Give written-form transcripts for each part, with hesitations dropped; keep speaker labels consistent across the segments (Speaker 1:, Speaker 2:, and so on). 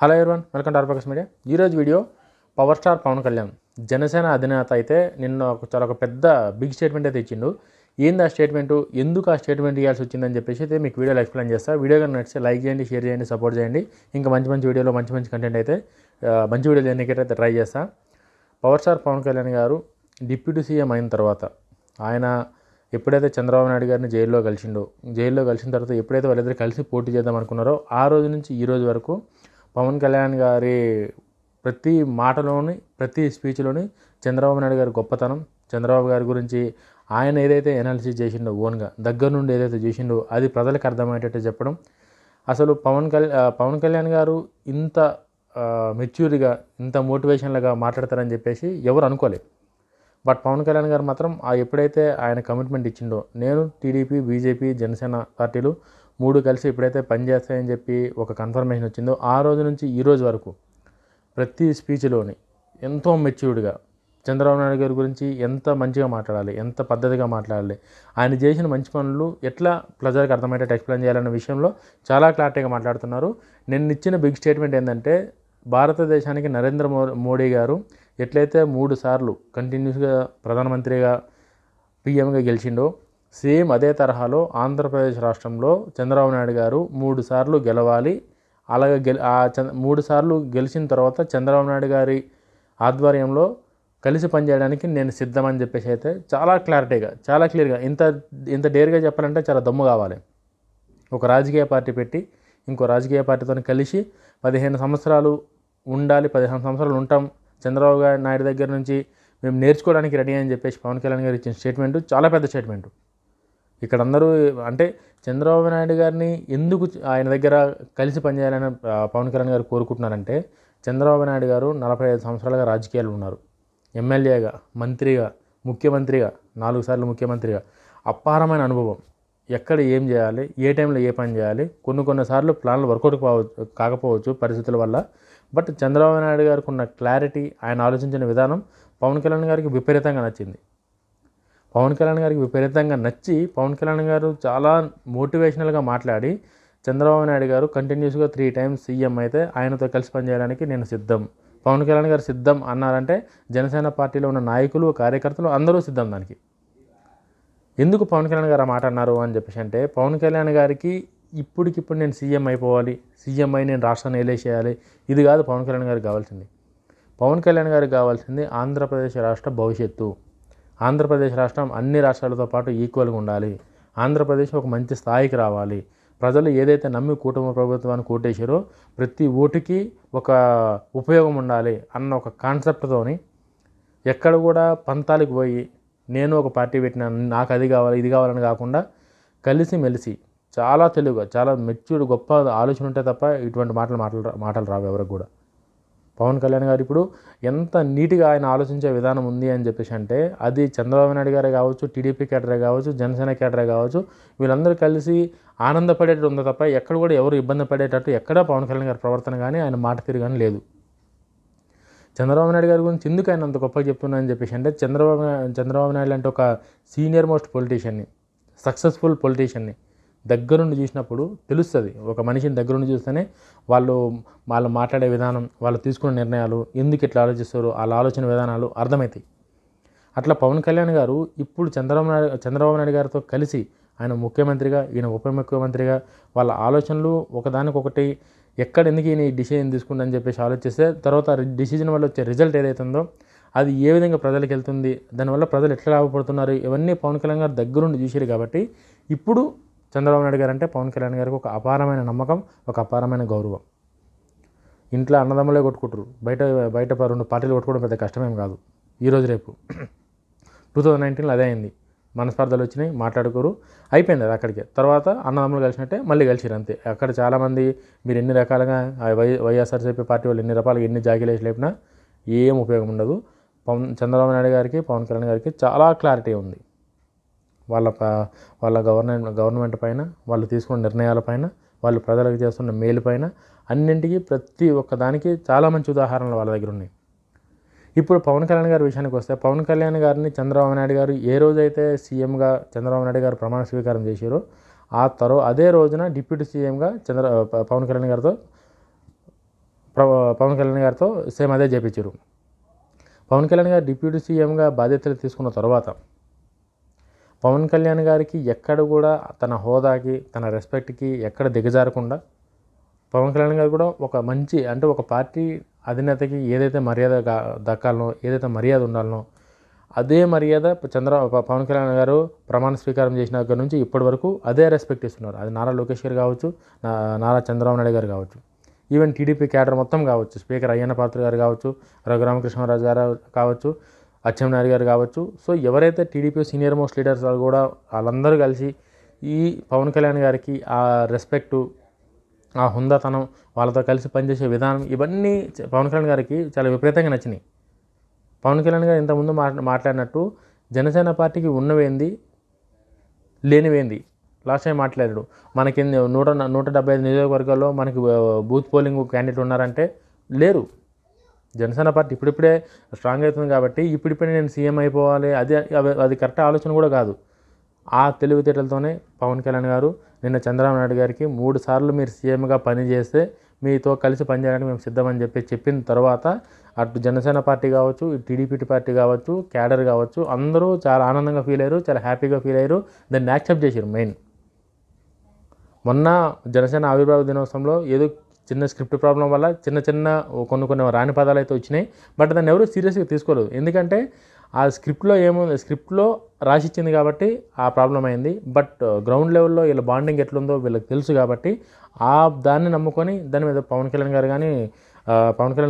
Speaker 1: Hello everyone, welcome to ఆర్పకస్ media. ఈరోజు video power star Pawan Kalyan Janasena అధినేత అయితే నిన్న ఒక పెద్ద బిగ్ స్టేట్మెంట్ అయితే ఇచ్చిండు. ఏంది ఆ స్టేట్మెంటు, ఎందుకు ఆ స్టేట్మెంట్ ఇవ్వాల్సి వచ్చిందని చెప్పేసి అయితే మీకు వీడియోలో ఎక్స్ప్లెయిన్ చేస్తా. వీడియో కానీ నచ్చితే లైక్ చేయండి, షేర్ చేయండి, సపోర్ట్ చేయండి. ఇంకా మంచి వీడియోలో మంచి కంటెంట్ అయితే మంచి వీడియో చేయడానికి అయితే ట్రై చేస్తా. పవర్ స్టార్ పవన్ కళ్యాణ్ గారు డిప్యూటీ సీఎం అయిన తర్వాత ఆయన ఎప్పుడైతే చంద్రబాబు నాయుడు గారిని జైల్లో కలిసిన తర్వాత ఎప్పుడైతే వాళ్ళిద్దరు కలిసి పోటీ చేద్దాం అనుకున్నారో ఆ రోజు నుంచి ఈ రోజు వరకు పవన్ కళ్యాణ్ గారి ప్రతి మాటలోని ప్రతి స్పీచ్లోని చంద్రబాబు నాయుడు గారి గొప్పతనం, చంద్రబాబు గారి గురించి ఆయన ఏదైతే ఎనాలిసిస్ చేసిండో ఓన్గా దగ్గర నుండి ఏదైతే చేసిండో అది ప్రజలకు అర్థమయ్యేటట్టు చెప్పడం. అసలు పవన్ కళ్యాణ్ గారు ఇంత మెచ్యూర్గా ఇంత మోటివేషన్లుగా మాట్లాడతారని చెప్పేసి ఎవరు అనుకోలేదు. బట్ పవన్ కళ్యాణ్ గారు మాత్రం ఎప్పుడైతే ఆయన కమిట్మెంట్ ఇచ్చిండో, నేను టీడీపీ, బీజేపీ, జనసేన పార్టీలు 3 కలిసి ఎప్పుడైతే పనిచేస్తాయని చెప్పి ఒక కన్ఫర్మేషన్ వచ్చిందో ఆ రోజు నుంచి ఈ రోజు వరకు ప్రతి స్పీచ్లోని ఎంతో మెచ్యూర్డ్గా చంద్రబాబు నాయుడు గారి గురించి ఎంత మంచిగా మాట్లాడాలి, ఎంత పద్ధతిగా మాట్లాడాలి, ఆయన చేసిన మంచి పనులు ఎట్లా ప్రజలకు అర్థమయ్యేటట్టు ఎక్స్ప్లెయిన్ చేయాలన్న విషయంలో చాలా క్లారిటీగా మాట్లాడుతున్నారు. నేను ఇచ్చిన బిగ్ స్టేట్మెంట్ ఏంటంటే, భారతదేశానికి నరేంద్ర మోడీ గారు ఎట్లయితే 3 సార్లు కంటిన్యూస్గా ప్రధానమంత్రిగా పీఎంగా గెలిచిండో, సేమ్ అదే తరహాలో ఆంధ్రప్రదేశ్ రాష్ట్రంలో చంద్రబాబు నాయుడు గారు 3 సార్లు గెలవాలి. అలాగే 3 సార్లు గెలిచిన తర్వాత చంద్రబాబు నాయుడు గారి ఆధ్వర్యంలో కలిసి పనిచేయడానికి నేను సిద్ధమని చెప్పేసి అయితే చాలా క్లారిటీగా, చాలా క్లియర్గా, ఇంత డేర్గా చెప్పాలంటే చాలా దమ్ము కావాలి. ఒక రాజకీయ పార్టీ పెట్టి ఇంకో రాజకీయ పార్టీతో కలిసి 15 సంవత్సరాలు ఉండాలి, 15 సంవత్సరాలు ఉంటాం, చంద్రబాబు నాయుడు దగ్గర నుంచి మేము నేర్చుకోవడానికి రెడీ అని చెప్పేసి పవన్ కళ్యాణ్ గారు ఇచ్చిన స్టేట్మెంటు చాలా పెద్ద స్టేట్మెంటు. ఇక్కడ అందరూ అంటే చంద్రబాబు నాయుడు గారిని ఎందుకు ఆయన దగ్గర కలిసి పనిచేయాలని పవన్ కళ్యాణ్ గారు కోరుకుంటున్నారంటే, చంద్రబాబు నాయుడు గారు 45 సంవత్సరాలుగా రాజకీయాలు ఉన్నారు. ఎమ్మెల్యేగా, మంత్రిగా, ముఖ్యమంత్రిగా, 4 సార్లు ముఖ్యమంత్రిగా అపారమైన అనుభవం. ఎక్కడ ఏం చేయాలి, ఏ టైంలో ఏ పని చేయాలి, కొన్నిసార్లు ప్లాన్లు వర్కౌట్ కాకపోవచ్చు పరిస్థితుల వల్ల. బట్ చంద్రబాబు నాయుడు గారికి ఉన్న క్లారిటీ, ఆయన ఆలోచించిన విధానం పవన్ కళ్యాణ్ గారికి విపరీతంగా నచ్చింది. పవన్ కళ్యాణ్ గారు చాలా మోటివేషనల్గా మాట్లాడి చంద్రబాబు నాయుడు గారు కంటిన్యూస్గా 3 టైమ్స్ సీఎం అయితే ఆయనతో కలిసి పనిచేయడానికి నేను సిద్ధం, పవన్ కళ్యాణ్ గారు సిద్ధం అన్నారంటే జనసేన పార్టీలో ఉన్న నాయకులు, కార్యకర్తలు అందరూ సిద్ధం దానికి. ఎందుకు పవన్ కళ్యాణ్ గారు ఆ మాట అన్నారు అని చెప్పేసి అంటే, పవన్ కళ్యాణ్ గారికి ఇప్పటికిప్పుడు నేను సీఎం అయిపోవాలి, సీఎం అయి నేను రాష్ట్రాన్ని ఏలేసేయాలి, ఇది కాదు పవన్ కళ్యాణ్ గారికి కావాల్సింది. పవన్ కళ్యాణ్ గారికి కావాల్సింది ఆంధ్రప్రదేశ్ రాష్ట్ర భవిష్యత్తు. ఆంధ్రప్రదేశ్ రాష్ట్రం అన్ని రాష్ట్రాలతో పాటు ఈక్వల్గా ఉండాలి. ఆంధ్రప్రదేశ్ ఒక మంచి స్థాయికి రావాలి. ప్రజలు ఏదైతే నమ్మి కుటుంబ ప్రభుత్వాన్ని కోటేశారో ప్రతి ఓటుకి ఒక ఉపయోగం ఉండాలి అన్న ఒక కాన్సెప్ట్తోని ఎక్కడ కూడా పంతాలకు పోయి నేను ఒక పార్టీ పెట్టినా, నాకు అది కావాలి ఇది కావాలని కాకుండా కలిసిమెలిసి చాలా తెలుగుగా, చాలా మెచ్యూర్డ్ గొప్ప ఆలోచన ఉంటే తప్ప ఇటువంటి మాటలు రావు ఎవరికి కూడా. పవన్ కళ్యాణ్ గారు ఇప్పుడు ఎంత నీట్గా ఆయన ఆలోచించే విధానం ఉంది అని చెప్పేసి అంటే, అది చంద్రబాబు నాయుడు గారే కావచ్చు, టీడీపీ కేడరే కావచ్చు, జనసేన కేడరే కావచ్చు, వీళ్ళందరూ కలిసి ఆనందపడేటట్టు ఉంది తప్ప ఎక్కడ కూడా ఎవరు ఇబ్బంది పడేటట్టు ఎక్కడా పవన్ కళ్యాణ్ గారి ప్రవర్తన కానీ ఆయన మాట తీరు కానీ లేదు. చంద్రబాబు నాయుడు గారి గురించి ఎందుకు ఆయన అంత గొప్పగా చెప్తున్నా అని చెప్పేసి అంటే, చంద్రబాబు నాయుడు అంటే ఒక సీనియర్ మోస్ట్ పొలిటీషియన్ని, సక్సెస్ఫుల్ పొలిటీషియన్ని దగ్గరుండి చూసినప్పుడు తెలుస్తుంది. ఒక మనిషిని దగ్గరుండి చూస్తేనే వాళ్ళు మాట్లాడే విధానం, వాళ్ళు తీసుకునే నిర్ణయాలు, ఎందుకు ఇట్లా ఆలోచిస్తారో వాళ్ళ ఆలోచన విధానాలు అర్థమవుతాయి. అట్లా పవన్ కళ్యాణ్ గారు ఇప్పుడు చంద్రబాబు నాయుడు గారితో కలిసి ఆయన ముఖ్యమంత్రిగా, ఈయన ఉప ముఖ్యమంత్రిగా వాళ్ళ ఆలోచనలు ఒకదానికొకటి ఎందుకు ఈయన ఈ డిసిజన్ తీసుకుందని చెప్పేసి ఆలోచిస్తే తర్వాత డిసిజన్ వల్ల వచ్చే రిజల్ట్ ఏదైతుందో అది ఏ విధంగా ప్రజలకు వెళ్తుంది, దానివల్ల ప్రజలు ఎట్లా లాభపడుతున్నారు, ఇవన్నీ పవన్ కళ్యాణ్ గారు దగ్గరుండి చూసారు. కాబట్టి ఇప్పుడు చంద్రబాబు నాయుడు గారు అంటే పవన్ కళ్యాణ్ గారికి ఒక అపారమైన నమ్మకం, ఒక అపారమైన గౌరవం. ఇంట్లో అన్నదమ్ములే కొట్టుకుంటారు, బయట 2 పార్టీలు కొట్టుకోవడం పెద్ద కష్టమేం కాదు. ఈరోజు రేపు 2019లో అదే అయింది. మనస్పర్ధలు వచ్చినాయి, మాట్లాడుకోరు, అయిపోయింది అది అక్కడికే. తర్వాత అన్నదమ్ములు కలిసినట్టే మళ్ళీ కలిసిరు అంతే. అక్కడ చాలామంది మీరు ఎన్ని రకాలుగా వైఎస్ఆర్సీపీ పార్టీ వాళ్ళు ఎన్ని రకాలుగా ఎన్ని జాగీలేసి లేపినా ఏం ఉపయోగం ఉండదు. చంద్రబాబు నాయుడు గారికి, పవన్ కళ్యాణ్ గారికి చాలా క్లారిటీ ఉంది. వాళ్ళ గవర్నమెంట్ పైన, వాళ్ళు తీసుకున్న నిర్ణయాల పైన, వాళ్ళు ప్రజలకు చేస్తున్న మేలు పైన అన్నింటికీ ప్రతి ఒక్కదానికి చాలా మంచి ఉదాహరణలు వాళ్ళ దగ్గర ఉన్నాయి. ఇప్పుడు పవన్ కళ్యాణ్ గారి విషయానికి వస్తే, పవన్ కళ్యాణ్ గారిని చంద్రబాబు నాయుడు గారు ఏ రోజైతే సీఎంగా చంద్రబాబు నాయుడు గారు ప్రమాణ స్వీకారం చేశారో అదే రోజున డిప్యూటీ సీఎంగా పవన్ కళ్యాణ్ గారితో పవన్ కళ్యాణ్ గారితో సేమ్ అదే చేపించారు. పవన్ కళ్యాణ్ గారు డిప్యూటీ సీఎంగా బాధ్యతలు తీసుకున్న తర్వాత పవన్ కళ్యాణ్ గారికి ఎక్కడ కూడా తన హోదాకి, తన రెస్పెక్ట్కి ఎక్కడ దిగజారకుండా పవన్ కళ్యాణ్ గారు కూడా ఒక మంచి అంటే ఒక పార్టీ అధినేతకి ఏదైతే మర్యాద దక్కాలనో, ఏదైతే మర్యాద ఉండాలనో అదే మర్యాద పవన్ కళ్యాణ్ గారు ప్రమాణ స్వీకారం చేసిన దగ్గర నుంచి ఇప్పటి వరకు అదే రెస్పెక్ట్ ఇస్తున్నారు. అది నారా లోకేష్ గారు కావచ్చు, నారా చంద్రబాబు నాయుడు గారు కావచ్చు, ఈవెన్ టీడీపీ క్యాడర్ మొత్తం కావచ్చు, స్పీకర్ అయ్యన్న పాత్ర గారు కావచ్చు, రఘురామకృష్ణరాజు గారు కావచ్చు, అచ్చెన్నాయుడు గారు కావచ్చు. సో ఎవరైతే టీడీపీ సీనియర్ మోస్ట్ లీడర్స్ కూడా వాళ్ళందరూ కలిసి ఈ పవన్ కళ్యాణ్ గారికి ఆ రెస్పెక్టు, ఆ హుందాతనం, వాళ్ళతో కలిసి పనిచేసే విధానం ఇవన్నీ పవన్ కళ్యాణ్ గారికి చాలా విపరీతంగా నచ్చినాయి. పవన్ కళ్యాణ్ గారు ఇంతకుముందు మాట్లాడినట్టు జనసేన పార్టీకి ఉన్నవేంది లేనివేంది లాస్ట్ టైం మాట్లాడాడు. మనకి 175 నియోజకవర్గాల్లో మనకి బూత్ పోలింగ్ క్యాండిడేట్ ఉన్నారంటే లేరు. జనసేన పార్టీ ఇప్పుడిప్పుడే స్ట్రాంగ్ అవుతుంది కాబట్టి ఇప్పుడిప్పుడే నేను సీఎం అయిపోవాలి అది కరెక్ట్ ఆలోచన కూడా కాదు. ఆ తెలివితేటలతోనే పవన్ కళ్యాణ్ గారు నిన్న చంద్రబాబు నాయుడు గారికి 3 సార్లు మీరు సీఎంగా పనిచేస్తే మీతో కలిసి పనిచేయడానికి మేము సిద్ధమని చెప్పిన తర్వాత అటు జనసేన పార్టీ కావచ్చు, ఇటు టీడీపీ పార్టీ కావచ్చు, క్యాడర్ కావచ్చు, అందరూ చాలా ఆనందంగా ఫీల్ అయ్యారు, చాలా హ్యాపీగా ఫీల్ అయ్యారు. దాన్ని యాక్సెప్ట్ చేశారు. మెయిన్ మొన్న జనసేన ఆవిర్భావ దినోత్సవంలో ఏదో చిన్న స్క్రిప్ట్ ప్రాబ్లం వల్ల చిన్న కొన్ని రాని పదాలు అయితే వచ్చినాయి. బట్ దాన్ని ఎవరు సీరియస్గా తీసుకోలేదు. ఎందుకంటే ఆ స్క్రిప్ట్లో ఏముంది, స్క్రిప్ట్లో రాసిచ్చింది కాబట్టి ఆ ప్రాబ్లం అయింది. బట్ గ్రౌండ్ లెవెల్లో వీళ్ళ బాండింగ్ ఎట్లుందో వీళ్ళకి తెలుసు కాబట్టి దాన్ని నమ్ముకొని దాని మీద పవన్ కళ్యాణ్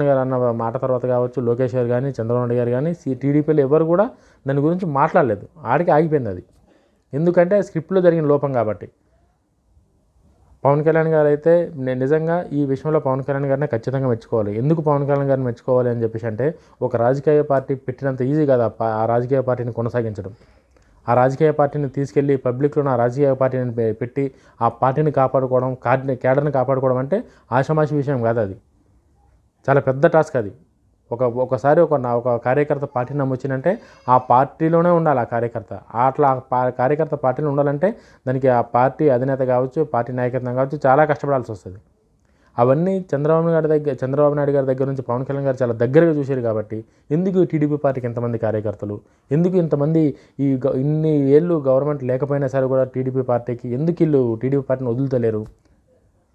Speaker 1: గారు అన్న మాట తర్వాత కావచ్చు, లోకేష్ గారు కానీ, చంద్రబాబు నాయుడు గారు కానీ, టీడీపీలో ఎవరు కూడా దాని గురించి మాట్లాడలేదు. ఆడికి ఆగిపోయింది అది. ఎందుకంటే స్క్రిప్ట్లో జరిగిన లోపం కాబట్టి. పవన్ కళ్యాణ్ గారు అయితే నేను నిజంగా ఈ విషయంలో పవన్ కళ్యాణ్ గారిని ఖచ్చితంగా మెచ్చుకోవాలి. ఎందుకు పవన్ కళ్యాణ్ గారిని మెచ్చుకోవాలి అని చెప్పేసి అంటే ఒక రాజకీయ పార్టీ పెట్టినంత ఈజీ కాదు ఆ రాజకీయ పార్టీని కొనసాగించడం. ఆ రాజకీయ పార్టీని తీసుకెళ్ళి పబ్లిక్లో ఆ రాజకీయ పార్టీని పెట్టి ఆ పార్టీని కాపాడుకోవడం, క్యాడర్ని కాపాడుకోవడం అంటే ఆషామాషి విషయం కాదు. అది చాలా పెద్ద టాస్క్. అది ఒకసారి ఒక కార్యకర్త పార్టీ నమ్మొచ్చిందంటే ఆ పార్టీలోనే ఉండాలి ఆ కార్యకర్త. అట్లా కార్యకర్త పార్టీలో ఉండాలంటే దానికి ఆ పార్టీ అధినేత కావచ్చు, పార్టీ నాయకత్వం కావచ్చు చాలా కష్టపడాల్సి వస్తుంది. అవన్నీ చంద్రబాబు నాయుడు గారి దగ్గర నుంచి పవన్ కళ్యాణ్ గారు చాలా దగ్గరగా చూశారు కాబట్టి ఎందుకు టీడీపీ పార్టీకి ఎంతమంది కార్యకర్తలు, ఎందుకు ఇంతమంది ఇన్ని ఏళ్ళు గవర్నమెంట్ లేకపోయినా సరే కూడా టీడీపీ పార్టీకి ఎందుకు వీళ్ళు టీడీపీ పార్టీని వదులుతలేరు,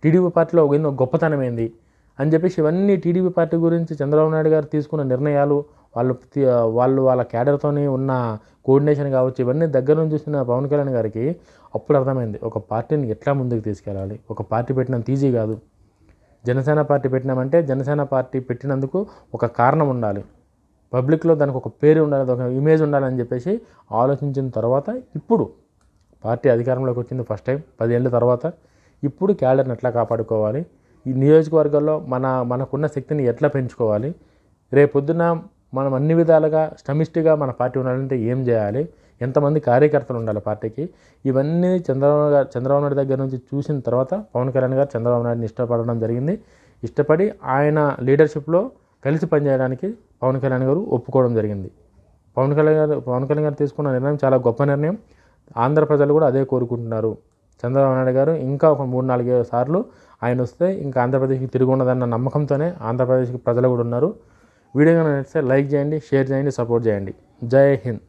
Speaker 1: టీడీపీ పార్టీలో ఎన్నో గొప్పతనం ఏంది అని చెప్పేసి ఇవన్నీ టీడీపీ పార్టీ గురించి చంద్రబాబు నాయుడు గారు తీసుకున్న నిర్ణయాలు, వాళ్ళ క్యాడర్తోని ఉన్న కోఆర్డినేషన్ కావచ్చు, ఇవన్నీ దగ్గర నుంచి చూసిన పవన్ కళ్యాణ్ గారికి అప్పుడు అర్థమైంది ఒక పార్టీని ఎట్లా ముందుకు తీసుకెళ్ళాలి. ఒక పార్టీ పెట్టినంత ఈజీ కాదు. జనసేన పార్టీ పెట్టినామంటే జనసేన పార్టీ పెట్టినందుకు ఒక కారణం ఉండాలి, పబ్లిక్లో దానికి ఒక పేరు ఉండాలి, ఒక ఇమేజ్ ఉండాలని చెప్పేసి ఆలోచించిన తర్వాత ఇప్పుడు పార్టీ అధికారంలోకి వచ్చింది ఫస్ట్ టైం 10 ఏళ్ళ తర్వాత. ఇప్పుడు క్యాడర్ని ఎట్లా కాపాడుకోవాలి, ఈ నియోజకవర్గాల్లో మనకున్న శక్తిని ఎట్లా పెంచుకోవాలి, రేపొద్దున మనం అన్ని విధాలుగా స్టమిస్ట్గా మన పార్టీ ఉండాలంటే ఏం చేయాలి, ఎంతమంది కార్యకర్తలు ఉండాలి పార్టీకి, ఇవన్నీ చంద్రబాబు నాయుడు దగ్గర నుంచి చూసిన తర్వాత పవన్ కళ్యాణ్ గారు చంద్రబాబు నాయుడిని ఇష్టపడడం జరిగింది. ఇష్టపడి ఆయన లీడర్షిప్లో కలిసి పనిచేయడానికి పవన్ కళ్యాణ్ గారు ఒప్పుకోవడం జరిగింది. పవన్ కళ్యాణ్ గారు తీసుకున్న నిర్ణయం చాలా గొప్ప నిర్ణయం. ఆంధ్ర ప్రజలు కూడా అదే కోరుకుంటున్నారు. చంద్రబాబు నాయుడు గారు ఇంకా ఒక 3-4 సార్లు ఆయన వస్తే ఇంకా ఆంధ్రప్రదేశ్కి తిరిగి ఉండదన్న నమ్మకంతోనే ఆంధ్రప్రదేశ్కి ప్రజలు కూడా ఉన్నారు. వీడియో నచ్చితే లైక్ చేయండి, షేర్ చేయండి, సపోర్ట్ చేయండి. జై హింద్.